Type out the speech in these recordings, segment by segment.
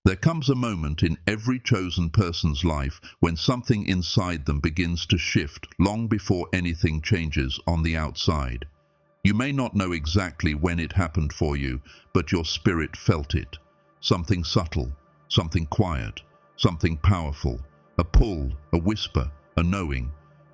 There comes a moment in every chosen person's life when something inside them begins to shift long before anything changes on the outside. You may not know exactly when it happened for you, but your spirit felt it. Something subtle, something quiet, something powerful, a pull, a whisper, a knowing,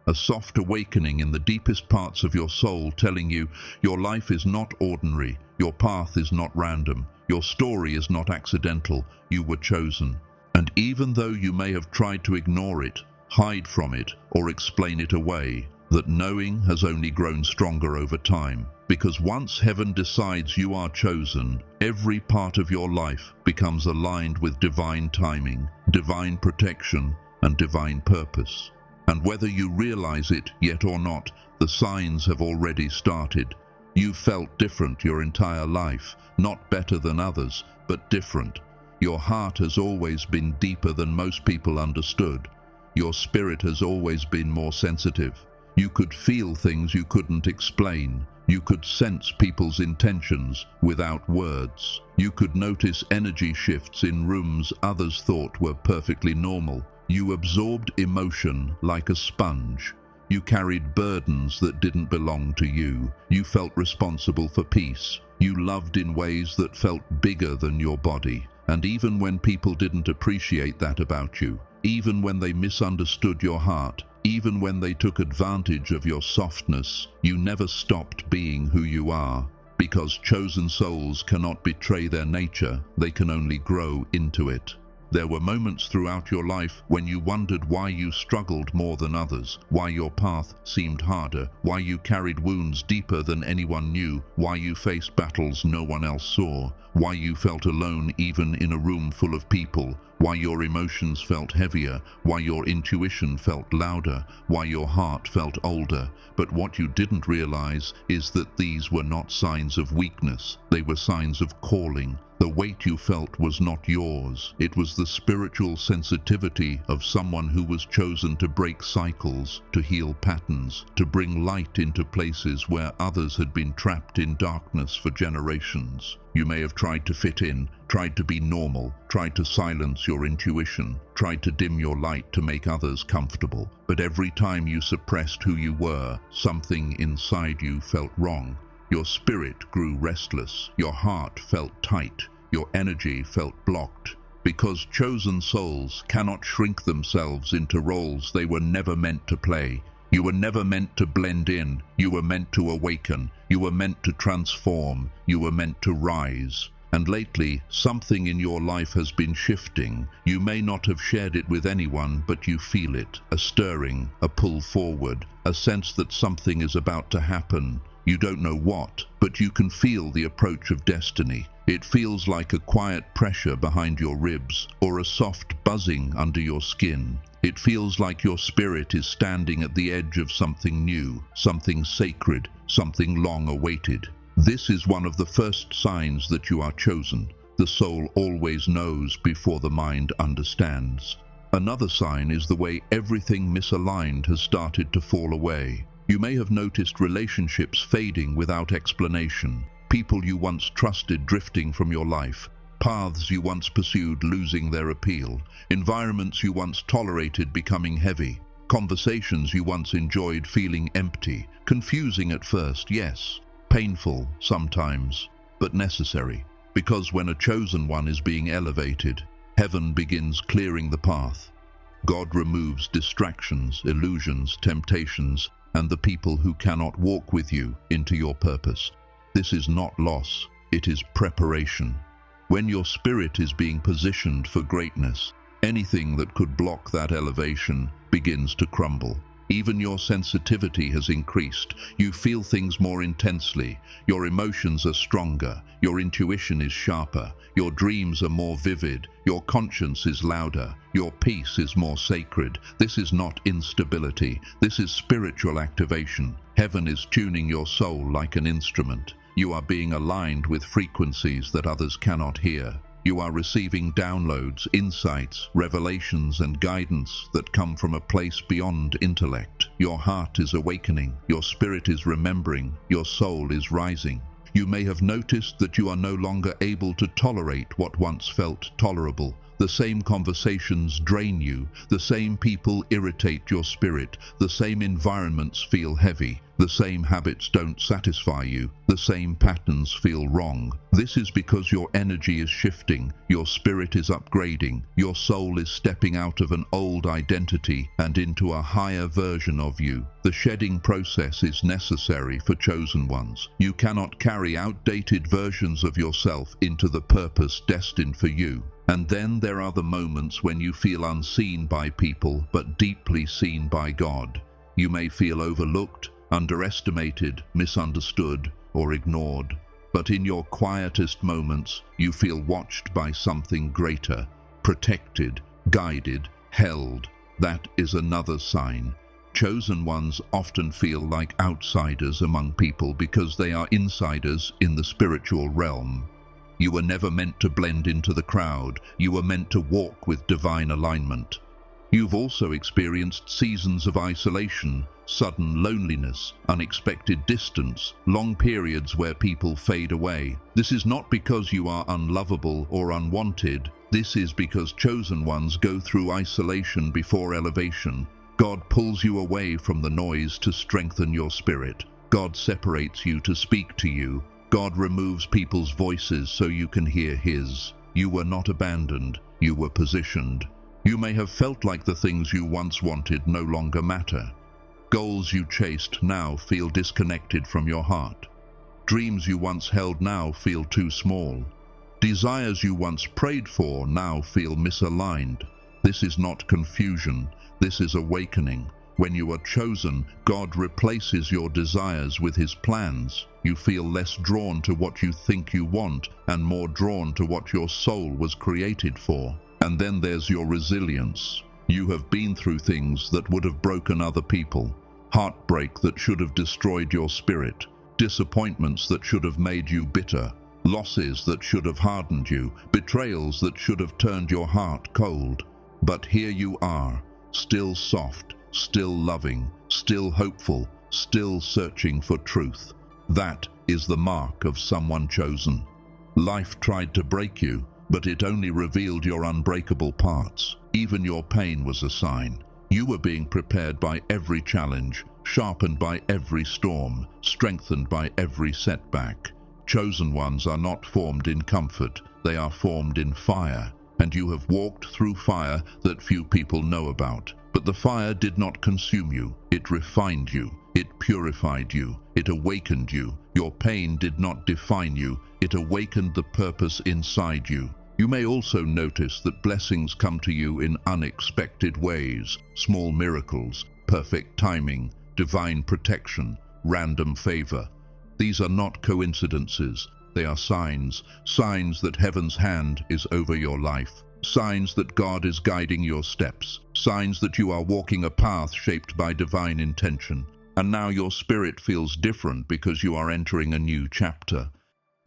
a soft awakening in the deepest parts of your soul telling you your life is not ordinary, your path is not random, your story is not accidental, you were chosen. And even though you may have tried to ignore it, hide from it, or explain it away, that knowing has only grown stronger over time. Because once heaven decides you are chosen, every part of your life becomes aligned with divine timing, divine protection, and divine purpose. And whether you realize it yet or not, the signs have already started. You've felt different your entire life, not better than others, but different. Your heart has always been deeper than most people understood. Your spirit has always been more sensitive. You could feel things you couldn't explain. You could sense people's intentions without words. You could notice energy shifts in rooms others thought were perfectly normal. You absorbed emotion like a sponge. You carried burdens that didn't belong to you. You felt responsible for peace. You loved in ways that felt bigger than your body. And even when people didn't appreciate that about you, even when they misunderstood your heart, even when they took advantage of your softness, you never stopped being who you are. Because chosen souls cannot betray their nature, they can only grow into it. There were moments throughout your life when you wondered why you struggled more than others, why your path seemed harder, why you carried wounds deeper than anyone knew, why you faced battles no one else saw, why you felt alone even in a room full of people, why your emotions felt heavier, why your intuition felt louder, why your heart felt older. But what you didn't realize is that these were not signs of weakness, they were signs of calling. The weight you felt was not yours. It was the spiritual sensitivity of someone who was chosen to break cycles, to heal patterns, to bring light into places where others had been trapped in darkness for generations. You may have tried to fit in, tried to be normal, tried to silence your intuition, tried to dim your light to make others comfortable. But every time you suppressed who you were, something inside you felt wrong. Your spirit grew restless, your heart felt tight, your energy felt blocked. Because chosen souls cannot shrink themselves into roles they were never meant to play. You were never meant to blend in, you were meant to awaken, you were meant to transform, you were meant to rise. And lately, something in your life has been shifting. You may not have shared it with anyone, but you feel it, a stirring, a pull forward, a sense that something is about to happen. You don't know what, but you can feel the approach of destiny. It feels like a quiet pressure behind your ribs or a soft buzzing under your skin. It feels like your spirit is standing at the edge of something new, something sacred, something long awaited. This is one of the first signs that you are chosen. The soul always knows before the mind understands. Another sign is the way everything misaligned has started to fall away. You may have noticed relationships fading without explanation, people you once trusted drifting from your life, paths you once pursued losing their appeal, environments you once tolerated becoming heavy, conversations you once enjoyed feeling empty, confusing at first, yes, painful sometimes, but necessary. Because when a chosen one is being elevated, heaven begins clearing the path. God removes distractions, illusions, temptations, and the people who cannot walk with you into your purpose. This is not loss, it is preparation. When your spirit is being positioned for greatness, anything that could block that elevation begins to crumble. Even your sensitivity has increased. You feel things more intensely. Your emotions are stronger. Your intuition is sharper. Your dreams are more vivid. Your conscience is louder. Your peace is more sacred. This is not instability. This is spiritual activation. Heaven is tuning your soul like an instrument. You are being aligned with frequencies that others cannot hear. You are receiving downloads, insights, revelations, and guidance that come from a place beyond intellect. Your heart is awakening, your spirit is remembering, your soul is rising. You may have noticed that you are no longer able to tolerate what once felt tolerable. The same conversations drain you, the same people irritate your spirit, the same environments feel heavy, the same habits don't satisfy you, the same patterns feel wrong. This is because your energy is shifting, your spirit is upgrading, your soul is stepping out of an old identity and into a higher version of you. The shedding process is necessary for chosen ones. You cannot carry outdated versions of yourself into the purpose destined for you. And then there are the moments when you feel unseen by people, but deeply seen by God. You may feel overlooked, underestimated, misunderstood, or ignored. But in your quietest moments, you feel watched by something greater, protected, guided, held. That is another sign. Chosen ones often feel like outsiders among people because they are insiders in the spiritual realm. You were never meant to blend into the crowd. You were meant to walk with divine alignment. You've also experienced seasons of isolation, sudden loneliness, unexpected distance, long periods where people fade away. This is not because you are unlovable or unwanted. This is because chosen ones go through isolation before elevation. God pulls you away from the noise to strengthen your spirit. God separates you to speak to you. God removes people's voices so you can hear His. You were not abandoned, you were positioned. You may have felt like the things you once wanted no longer matter. Goals you chased now feel disconnected from your heart. Dreams you once held now feel too small. Desires you once prayed for now feel misaligned. This is not confusion, this is awakening. When you are chosen, God replaces your desires with His plans. You feel less drawn to what you think you want and more drawn to what your soul was created for. And then there's your resilience. You have been through things that would have broken other people, heartbreak that should have destroyed your spirit, disappointments that should have made you bitter, losses that should have hardened you, betrayals that should have turned your heart cold. But here you are, still soft, still loving, still hopeful, still searching for truth. That is the mark of someone chosen. Life tried to break you, but it only revealed your unbreakable parts. Even your pain was a sign. You were being prepared by every challenge, sharpened by every storm, strengthened by every setback. Chosen ones are not formed in comfort, they are formed in fire. And you have walked through fire that few people know about. But the fire did not consume you. It refined you. It purified you. It awakened you. Your pain did not define you. It awakened the purpose inside you. You may also notice that blessings come to you in unexpected ways. Small miracles, perfect timing, divine protection, random favor. These are not coincidences. They are signs. Signs that heaven's hand is over your life. Signs that God is guiding your steps. Signs that you are walking a path shaped by divine intention. And now your spirit feels different because you are entering a new chapter.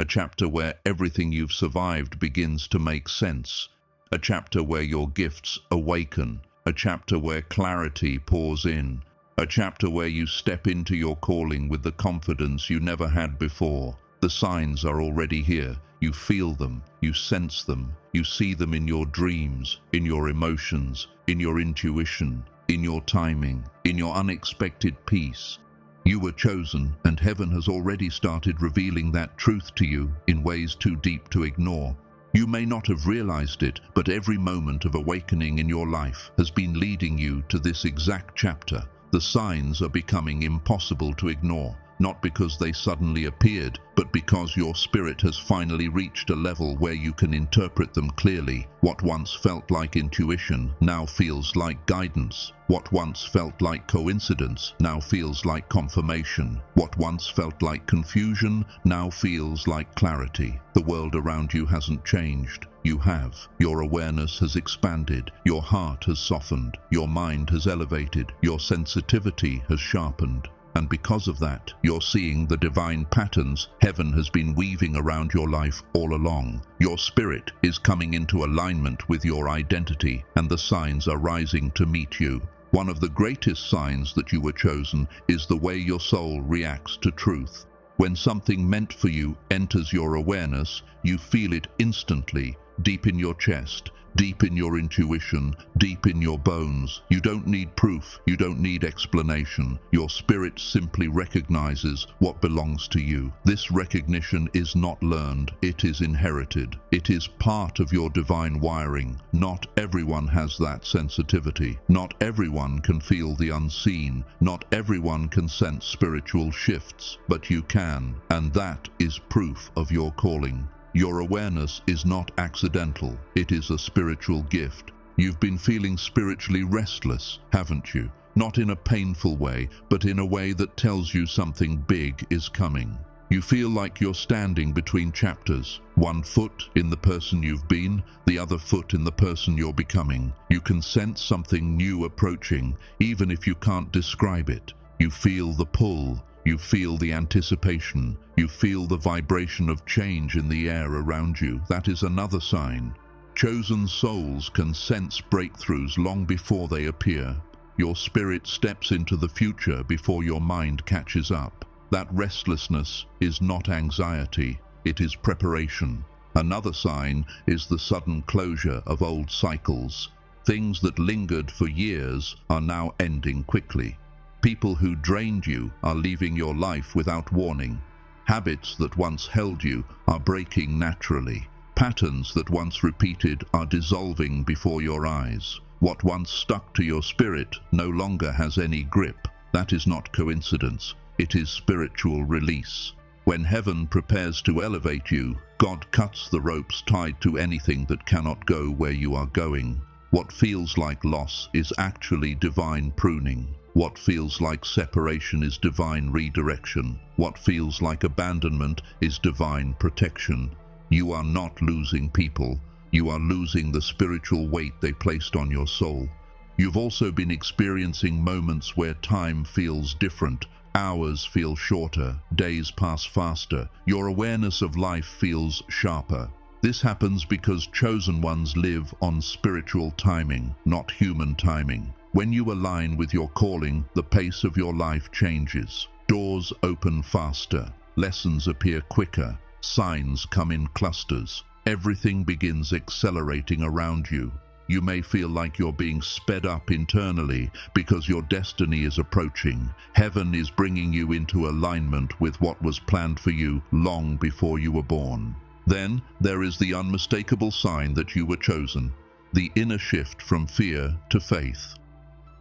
A chapter where everything you've survived begins to make sense. A chapter where your gifts awaken. A chapter where clarity pours in. A chapter where you step into your calling with the confidence you never had before. The signs are already here. You feel them, you sense them, you see them in your dreams, in your emotions, in your intuition, in your timing, in your unexpected peace. You were chosen, and heaven has already started revealing that truth to you in ways too deep to ignore. You may not have realized it, but every moment of awakening in your life has been leading you to this exact chapter. The signs are becoming impossible to ignore. Not because they suddenly appeared, but because your spirit has finally reached a level where you can interpret them clearly. What once felt like intuition now feels like guidance. What once felt like coincidence now feels like confirmation. What once felt like confusion now feels like clarity. The world around you hasn't changed. You have. Your awareness has expanded. Your heart has softened. Your mind has elevated. Your sensitivity has sharpened. And because of that, you're seeing the divine patterns heaven has been weaving around your life all along. Your spirit is coming into alignment with your identity, and the signs are rising to meet you. One of the greatest signs that you were chosen is the way your soul reacts to truth. When something meant for you enters your awareness, you feel it instantly, deep in your chest, deep in your intuition, deep in your bones. You don't need proof, you don't need explanation. Your spirit simply recognizes what belongs to you. This recognition is not learned, it is inherited. It is part of your divine wiring. Not everyone has that sensitivity. Not everyone can feel the unseen. Not everyone can sense spiritual shifts, but you can, and that is proof of your calling. Your awareness is not accidental, it is a spiritual gift. You've been feeling spiritually restless, haven't you? Not in a painful way, but in a way that tells you something big is coming. You feel like you're standing between chapters, one foot in the person you've been, the other foot in the person you're becoming. You can sense something new approaching, even if you can't describe it. You feel the pull. You feel the anticipation. You feel the vibration of change in the air around you. That is another sign. Chosen souls can sense breakthroughs long before they appear. Your spirit steps into the future before your mind catches up. That restlessness is not anxiety, it is preparation. Another sign is the sudden closure of old cycles. Things that lingered for years are now ending quickly. People who drained you are leaving your life without warning. Habits that once held you are breaking naturally. Patterns that once repeated are dissolving before your eyes. What once stuck to your spirit no longer has any grip. That is not coincidence. It is spiritual release. When heaven prepares to elevate you, God cuts the ropes tied to anything that cannot go where you are going. What feels like loss is actually divine pruning. What feels like separation is divine redirection. What feels like abandonment is divine protection. You are not losing people. You are losing the spiritual weight they placed on your soul. You've also been experiencing moments where time feels different. Hours feel shorter. Days pass faster. Your awareness of life feels sharper. This happens because chosen ones live on spiritual timing, not human timing. When you align with your calling, the pace of your life changes. Doors open faster, lessons appear quicker, signs come in clusters. Everything begins accelerating around you. You may feel like you're being sped up internally because your destiny is approaching. Heaven is bringing you into alignment with what was planned for you long before you were born. Then there is the unmistakable sign that you were chosen, the inner shift from fear to faith.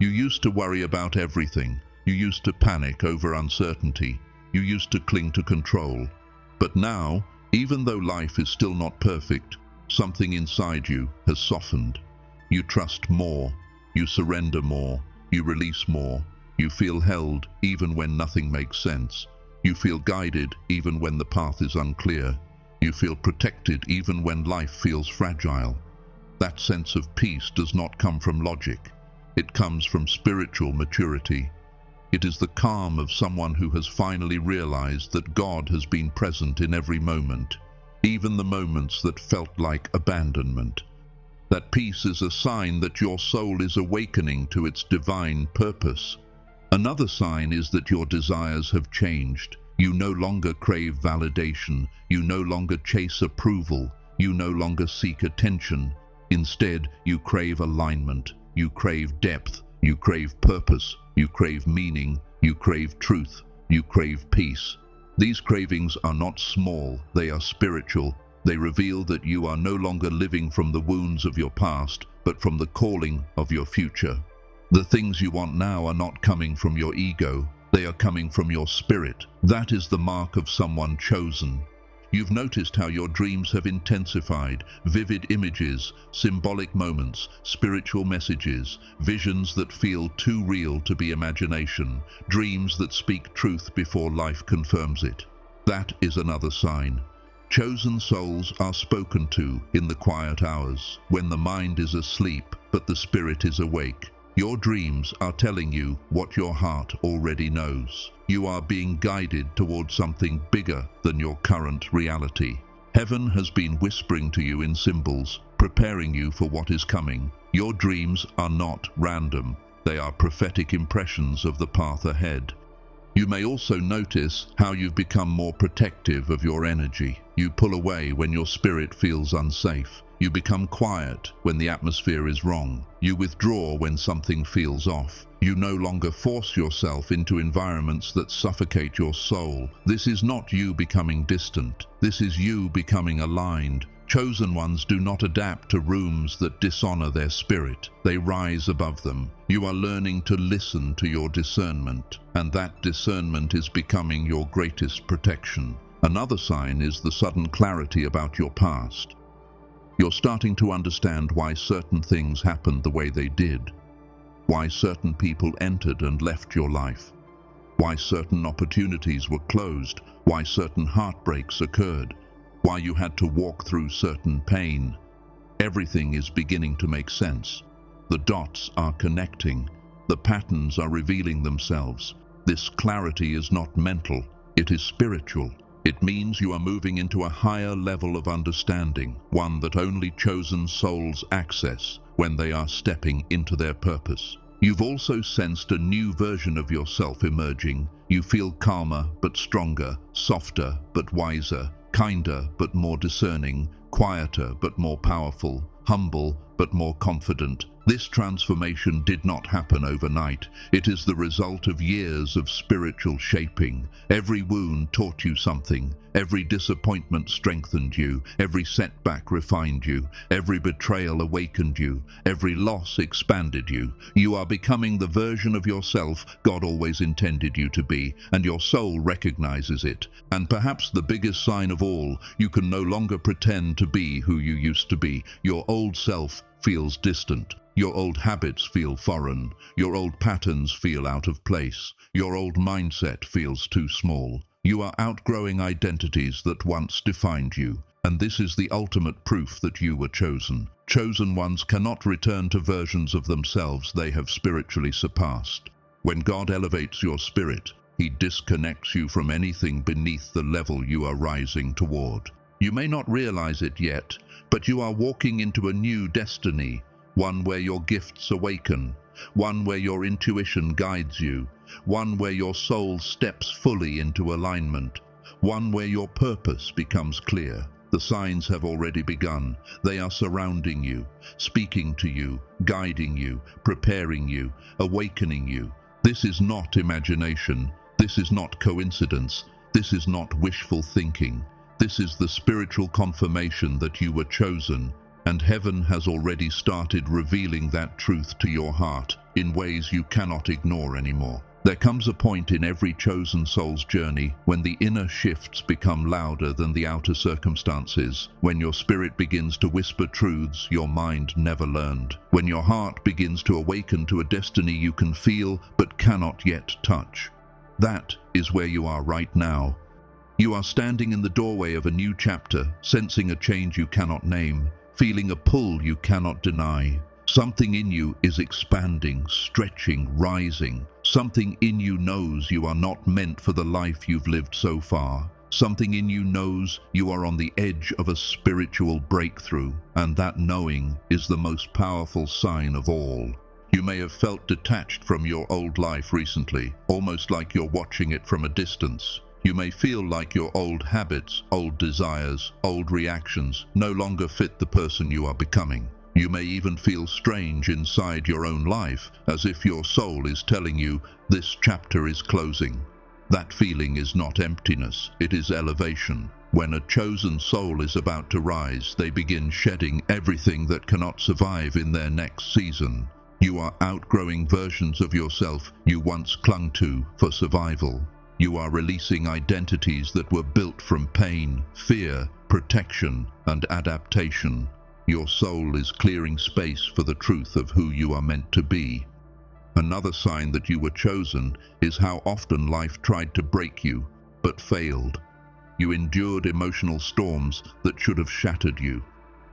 You used to worry about everything. You used to panic over uncertainty. You used to cling to control. But now, even though life is still not perfect, something inside you has softened. You trust more. You surrender more. You release more. You feel held even when nothing makes sense. You feel guided even when the path is unclear. You feel protected even when life feels fragile. That sense of peace does not come from logic. It comes from spiritual maturity. It is the calm of someone who has finally realized that God has been present in every moment, even the moments that felt like abandonment. That peace is a sign that your soul is awakening to its divine purpose. Another sign is that your desires have changed. You no longer crave validation. You no longer chase approval. You no longer seek attention. Instead, you crave alignment. You crave depth, you crave purpose, you crave meaning, you crave truth, you crave peace. These cravings are not small, they are spiritual. They reveal that you are no longer living from the wounds of your past, but from the calling of your future. The things you want now are not coming from your ego, they are coming from your spirit. That is the mark of someone chosen. You've noticed how your dreams have intensified, vivid images, symbolic moments, spiritual messages, visions that feel too real to be imagination, dreams that speak truth before life confirms it. That is another sign. Chosen souls are spoken to in the quiet hours, when the mind is asleep but the spirit is awake. Your dreams are telling you what your heart already knows. You are being guided towards something bigger than your current reality. Heaven has been whispering to you in symbols, preparing you for what is coming. Your dreams are not random. They are prophetic impressions of the path ahead. You may also notice how you've become more protective of your energy. You pull away when your spirit feels unsafe. You become quiet when the atmosphere is wrong. You withdraw when something feels off. You no longer force yourself into environments that suffocate your soul. This is not you becoming distant. This is you becoming aligned. Chosen ones do not adapt to rooms that dishonor their spirit. They rise above them. You are learning to listen to your discernment, and that discernment is becoming your greatest protection. Another sign is the sudden clarity about your past. You're starting to understand why certain things happened the way they did, why certain people entered and left your life, why certain opportunities were closed, why certain heartbreaks occurred, why you had to walk through certain pain. Everything is beginning to make sense. The dots are connecting. The patterns are revealing themselves. This clarity is not mental, it is spiritual. It means you are moving into a higher level of understanding, one that only chosen souls access when they are stepping into their purpose. You've also sensed a new version of yourself emerging. You feel calmer but stronger, softer but wiser, kinder but more discerning, quieter but more powerful, humble but more confident. This transformation did not happen overnight. It is the result of years of spiritual shaping. Every wound taught you something. Every disappointment strengthened you. Every setback refined you. Every betrayal awakened you. Every loss expanded you. You are becoming the version of yourself God always intended you to be, and your soul recognizes it. And perhaps the biggest sign of all, you can no longer pretend to be who you used to be. Your old self feels distant. Your old habits feel foreign. Your old patterns feel out of place. Your old mindset feels too small. You are outgrowing identities that once defined you, and this is the ultimate proof that you were chosen. Chosen ones cannot return to versions of themselves they have spiritually surpassed. When God elevates your spirit, He disconnects you from anything beneath the level you are rising toward. You may not realize it yet, but you are walking into a new destiny, one where your gifts awaken, one where your intuition guides you, one where your soul steps fully into alignment, one where your purpose becomes clear. The signs have already begun. They are surrounding you, speaking to you, guiding you, preparing you, awakening you. This is not imagination. This is not coincidence. This is not wishful thinking. This is the spiritual confirmation that you were chosen, and heaven has already started revealing that truth to your heart in ways you cannot ignore anymore. There comes a point in every chosen soul's journey when the inner shifts become louder than the outer circumstances, when your spirit begins to whisper truths your mind never learned, when your heart begins to awaken to a destiny you can feel but cannot yet touch. That is where you are right now. You are standing in the doorway of a new chapter, sensing a change you cannot name, feeling a pull you cannot deny. Something in you is expanding, stretching, rising. Something in you knows you are not meant for the life you've lived so far. Something in you knows you are on the edge of a spiritual breakthrough, and that knowing is the most powerful sign of all. You may have felt detached from your old life recently, almost like you're watching it from a distance. You may feel like your old habits, old desires, old reactions no longer fit the person you are becoming. You may even feel strange inside your own life, as if your soul is telling you this chapter is closing. That feeling is not emptiness, it is elevation. When a chosen soul is about to rise, they begin shedding everything that cannot survive in their next season. You are outgrowing versions of yourself you once clung to for survival. You are releasing identities that were built from pain, fear, protection, and adaptation. Your soul is clearing space for the truth of who you are meant to be. Another sign that you were chosen is how often life tried to break you, but failed. You endured emotional storms that should have shattered you.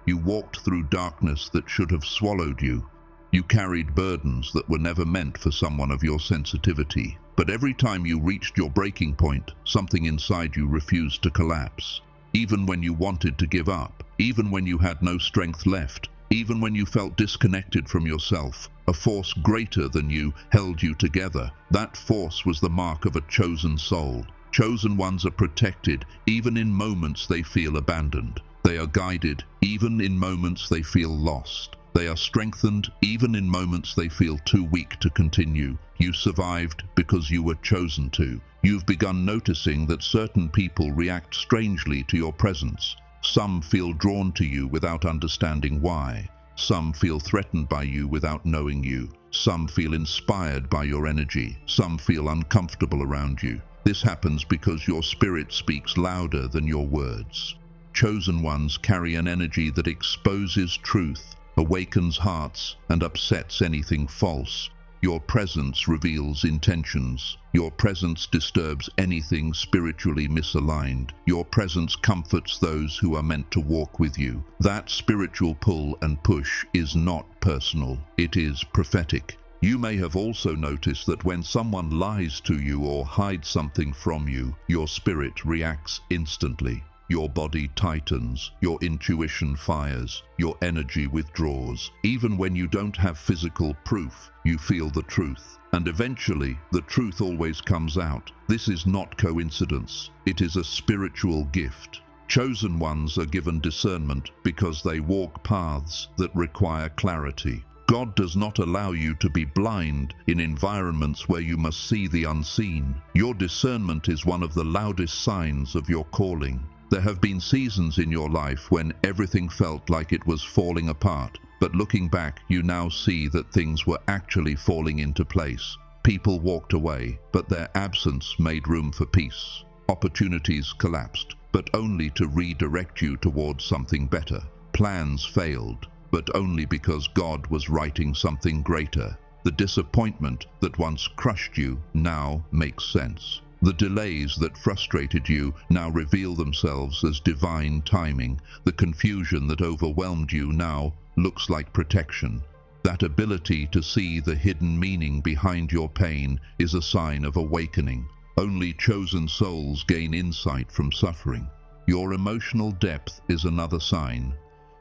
You walked through darkness that should have swallowed you. You carried burdens that were never meant for someone of your sensitivity. But every time you reached your breaking point, something inside you refused to collapse. Even when you wanted to give up, even when you had no strength left, Even when you felt disconnected from yourself, a force greater than you held you together. That force was the mark of a chosen soul. Chosen ones are protected even in moments they feel abandoned. They are guided even in moments they feel lost. They are strengthened even in moments they feel too weak to continue. You survived because you were chosen to. You've begun noticing that certain people react strangely to your presence. Some feel drawn to you without understanding why. Some feel threatened by you without knowing you. Some feel inspired by your energy. Some feel uncomfortable around you. This happens because your spirit speaks louder than your words. Chosen ones carry an energy that exposes truth, awakens hearts, and upsets anything false. Your presence reveals intentions. Your presence disturbs anything spiritually misaligned. Your presence comforts those who are meant to walk with you. That spiritual pull and push is not personal. It is prophetic. You may have also noticed that when someone lies to you or hides something from you, your spirit reacts instantly. Your body tightens, your intuition fires, your energy withdraws. Even when you don't have physical proof, you feel the truth. And eventually, the truth always comes out. This is not coincidence. It is a spiritual gift. Chosen ones are given discernment because they walk paths that require clarity. God does not allow you to be blind in environments where you must see the unseen. Your discernment is one of the loudest signs of your calling. There have been seasons in your life when everything felt like it was falling apart, but looking back, you now see that things were actually falling into place. People walked away, but their absence made room for peace. Opportunities collapsed, but only to redirect you towards something better. Plans failed, but only because God was writing something greater. The disappointment that once crushed you now makes sense. The delays that frustrated you now reveal themselves as divine timing. The confusion that overwhelmed you now looks like protection. That ability to see the hidden meaning behind your pain is a sign of awakening. Only chosen souls gain insight from suffering. Your emotional depth is another sign.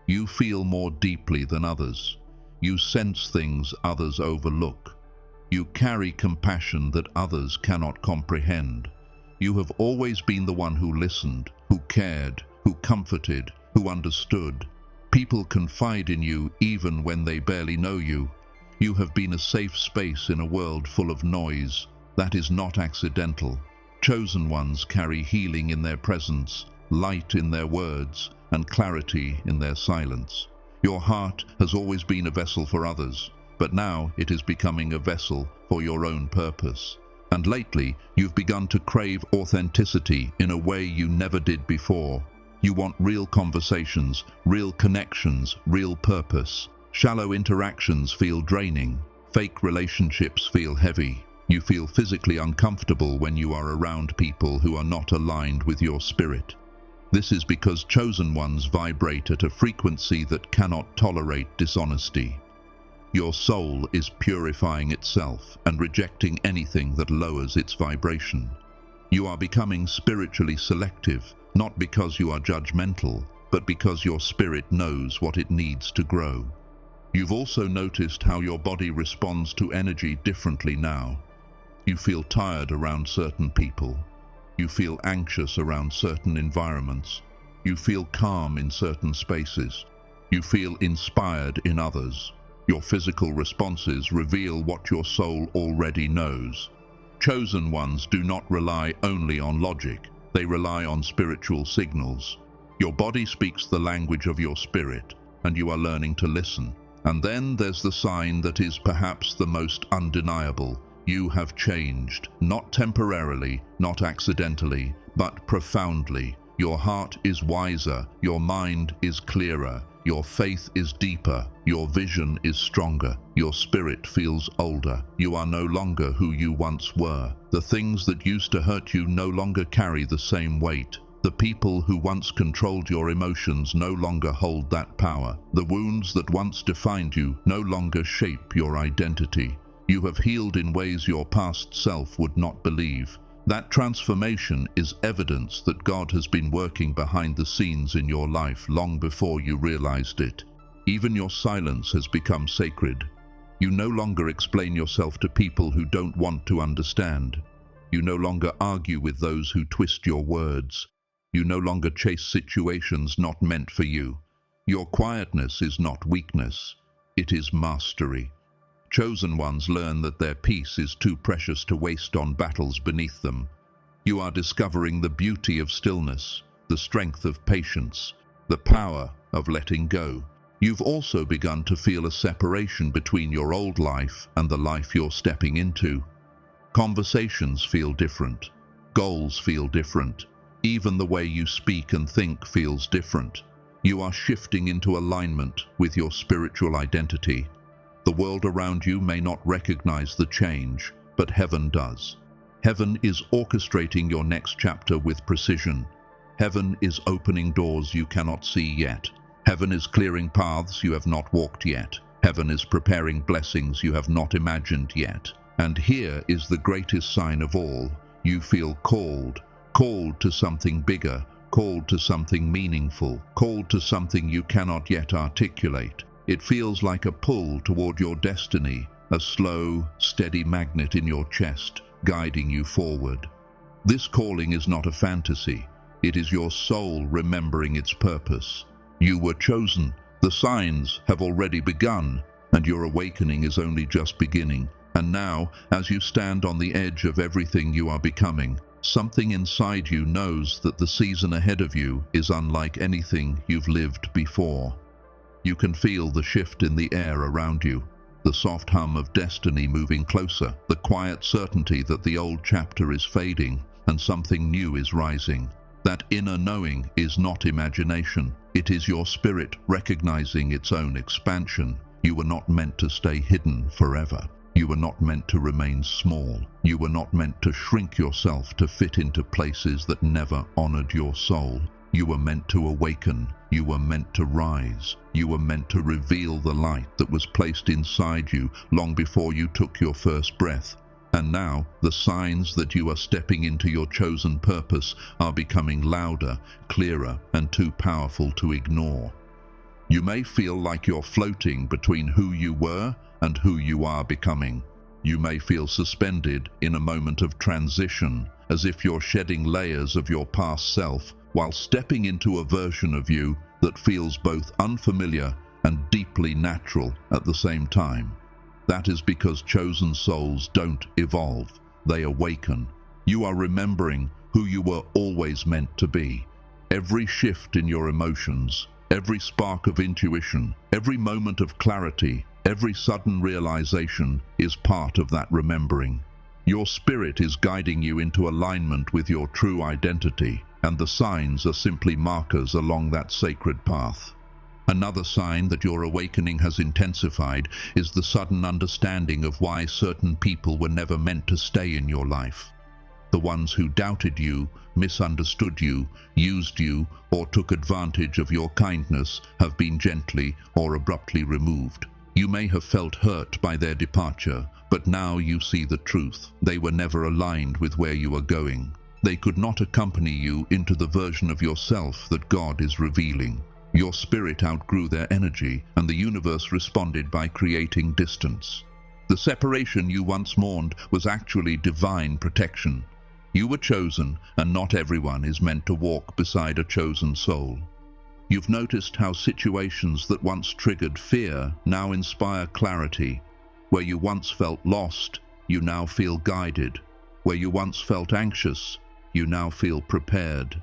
You feel more deeply than others. You sense things others overlook. You carry compassion that others cannot comprehend. You have always been the one who listened, who cared, who comforted, who understood. People confide in you even when they barely know you. You have been a safe space in a world full of noise. That is not accidental. Chosen ones carry healing in their presence, light in their words, and clarity in their silence. Your heart has always been a vessel for others, but now it is becoming a vessel for your own purpose. And lately, you've begun to crave authenticity in a way you never did before. You want real conversations, real connections, real purpose. Shallow interactions feel draining. Fake relationships feel heavy. You feel physically uncomfortable when you are around people who are not aligned with your spirit. This is because chosen ones vibrate at a frequency that cannot tolerate dishonesty. Your soul is purifying itself and rejecting anything that lowers its vibration. You are becoming spiritually selective, not because you are judgmental, but because your spirit knows what it needs to grow. You've also noticed how your body responds to energy differently now. You feel tired around certain people. You feel anxious around certain environments. You feel calm in certain spaces. You feel inspired in others. Your physical responses reveal what your soul already knows. Chosen ones do not rely only on logic. They rely on spiritual signals. Your body speaks the language of your spirit, and you are learning to listen. And then there's the sign that is perhaps the most undeniable. You have changed, not temporarily, not accidentally, but profoundly. Your heart is wiser, your mind is clearer, your faith is deeper, your vision is stronger, your spirit feels older. You are no longer who you once were. The things that used to hurt you no longer carry the same weight. The people who once controlled your emotions no longer hold that power. The wounds that once defined you no longer shape your identity. You have healed in ways your past self would not believe. That transformation is evidence that God has been working behind the scenes in your life long before you realized it. Even your silence has become sacred. You no longer explain yourself to people who don't want to understand. You no longer argue with those who twist your words. You no longer chase situations not meant for you. Your quietness is not weakness. It is mastery. Chosen ones learn that their peace is too precious to waste on battles beneath them. You are discovering the beauty of stillness, the strength of patience, the power of letting go. You've also begun to feel a separation between your old life and the life you're stepping into. Conversations feel different. Goals feel different. Even the way you speak and think feels different. You are shifting into alignment with your spiritual identity. The world around you may not recognize the change, but heaven does. Heaven is orchestrating your next chapter with precision. Heaven is opening doors you cannot see yet. Heaven is clearing paths you have not walked yet. Heaven is preparing blessings you have not imagined yet. And here is the greatest sign of all. You feel called to something bigger, called to something meaningful, called to something you cannot yet articulate. It feels like a pull toward your destiny, a slow, steady magnet in your chest, guiding you forward. This calling is not a fantasy. It is your soul remembering its purpose. You were chosen. The signs have already begun, and your awakening is only just beginning. And now, as you stand on the edge of everything you are becoming, something inside you knows that the season ahead of you is unlike anything you've lived before. You can feel the shift in the air around you, the soft hum of destiny moving closer, the quiet certainty that the old chapter is fading and something new is rising. That inner knowing is not imagination. It is your spirit recognizing its own expansion. You were not meant to stay hidden forever. You were not meant to remain small. You were not meant to shrink yourself to fit into places that never honored your soul. You were meant to awaken. You were meant to rise. You were meant to reveal the light that was placed inside you long before you took your first breath. And now, the signs that you are stepping into your chosen purpose are becoming louder, clearer, and too powerful to ignore. You may feel like you're floating between who you were and who you are becoming. You may feel suspended in a moment of transition, as if you're shedding layers of your past self while stepping into a version of you that feels both unfamiliar and deeply natural at the same time. That is because chosen souls don't evolve, they awaken. You are remembering who you were always meant to be. Every shift in your emotions, every spark of intuition, every moment of clarity, every sudden realization is part of that remembering. Your spirit is guiding you into alignment with your true identity, and the signs are simply markers along that sacred path. Another sign that your awakening has intensified is the sudden understanding of why certain people were never meant to stay in your life. The ones who doubted you, misunderstood you, used you, or took advantage of your kindness have been gently or abruptly removed. You may have felt hurt by their departure, but now you see the truth. They were never aligned with where you are going. They could not accompany you into the version of yourself that God is revealing. Your spirit outgrew their energy, and the universe responded by creating distance. The separation you once mourned was actually divine protection. You were chosen, and not everyone is meant to walk beside a chosen soul. You've noticed how situations that once triggered fear now inspire clarity. Where you once felt lost, you now feel guided. Where you once felt anxious, you now feel prepared.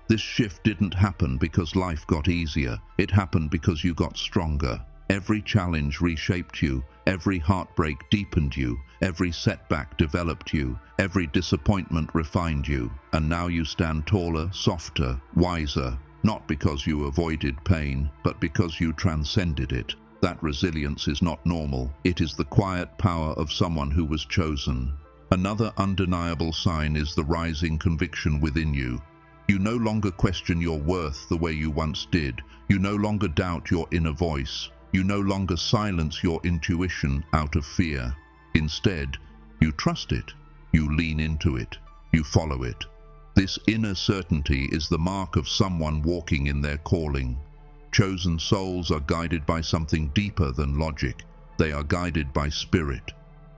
This shift didn't happen because life got easier. It happened because you got stronger. Every challenge reshaped you. Every heartbreak deepened you. Every setback developed you. Every disappointment refined you. And now you stand taller, softer, wiser, not because you avoided pain, but because you transcended it. That resilience is not normal. It is the quiet power of someone who was chosen. Another undeniable sign is the rising conviction within you. You no longer question your worth the way you once did. You no longer doubt your inner voice. You no longer silence your intuition out of fear. Instead, you trust it. You lean into it. You follow it. This inner certainty is the mark of someone walking in their calling. Chosen souls are guided by something deeper than logic. They are guided by spirit.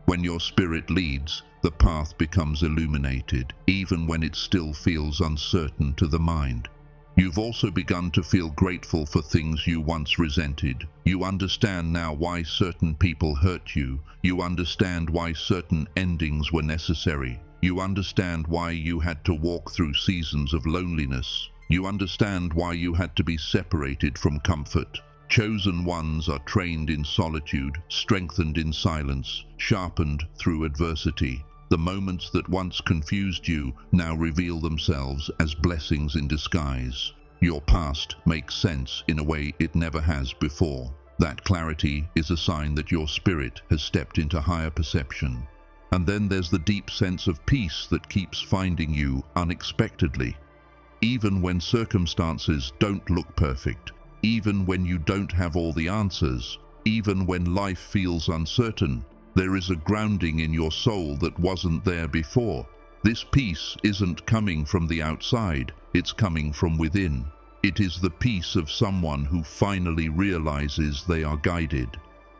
When your spirit leads, the path becomes illuminated, even when it still feels uncertain to the mind. You've also begun to feel grateful for things you once resented. You understand now why certain people hurt you. You understand why certain endings were necessary. You understand why you had to walk through seasons of loneliness. You understand why you had to be separated from comfort. Chosen ones are trained in solitude, strengthened in silence, sharpened through adversity. The moments that once confused you now reveal themselves as blessings in disguise. Your past makes sense in a way it never has before. That clarity is a sign that your spirit has stepped into higher perception. And then there's the deep sense of peace that keeps finding you unexpectedly. Even when circumstances don't look perfect, even when you don't have all the answers, even when life feels uncertain, there is a grounding in your soul that wasn't there before. This peace isn't coming from the outside, it's coming from within. It is the peace of someone who finally realizes they are guided.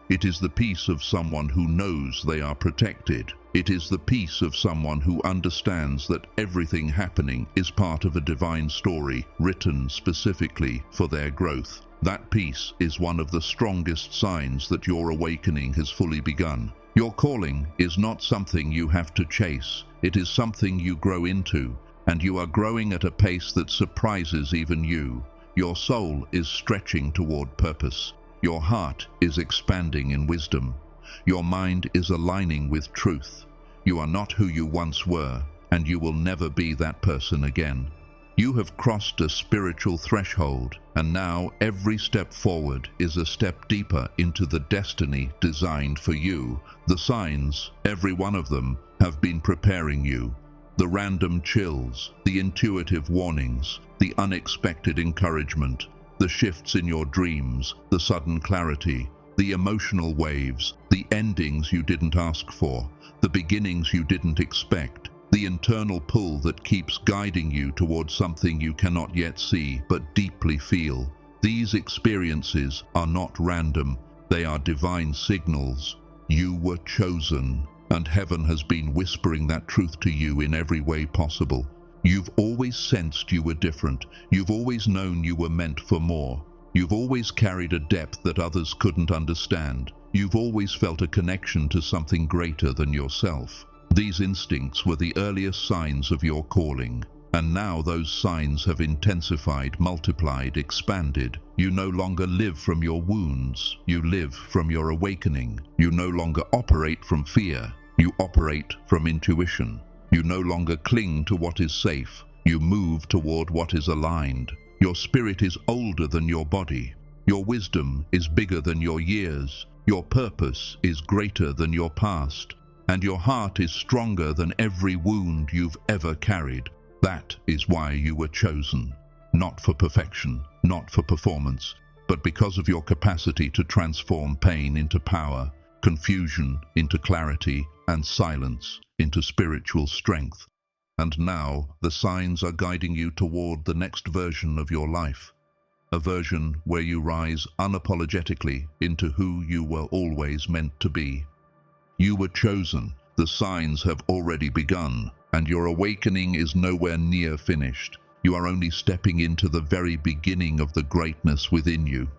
It is the peace of someone who knows they are protected. It is the peace of someone who understands that everything happening is part of a divine story written specifically for their growth. That peace is one of the strongest signs that your awakening has fully begun. Your calling is not something you have to chase. It is something you grow into, and you are growing at a pace that surprises even you. Your soul is stretching toward purpose. Your heart is expanding in wisdom. Your mind is aligning with truth. You are not who you once were, and you will never be that person again. You have crossed a spiritual threshold, and now every step forward is a step deeper into the destiny designed for you. The signs, every one of them, have been preparing you. The random chills, the intuitive warnings, the unexpected encouragement, the shifts in your dreams, the sudden clarity, the emotional waves, the endings you didn't ask for, the beginnings you didn't expect, the internal pull that keeps guiding you towards something you cannot yet see but deeply feel. These experiences are not random, they are divine signals. You were chosen, and heaven has been whispering that truth to you in every way possible. You've always sensed you were different. You've always known you were meant for more. You've always carried a depth that others couldn't understand. You've always felt a connection to something greater than yourself. These instincts were the earliest signs of your calling, and now those signs have intensified, multiplied, expanded. You no longer live from your wounds. You live from your awakening. You no longer operate from fear. You operate from intuition. You no longer cling to what is safe. You move toward what is aligned. Your spirit is older than your body. Your wisdom is bigger than your years. Your purpose is greater than your past. And your heart is stronger than every wound you've ever carried. That is why you were chosen. Not for perfection, not for performance, but because of your capacity to transform pain into power, confusion into clarity, and silence into spiritual strength. And now the signs are guiding you toward the next version of your life. A version where you rise unapologetically into who you were always meant to be. You were chosen, the signs have already begun, and your awakening is nowhere near finished. You are only stepping into the very beginning of the greatness within you.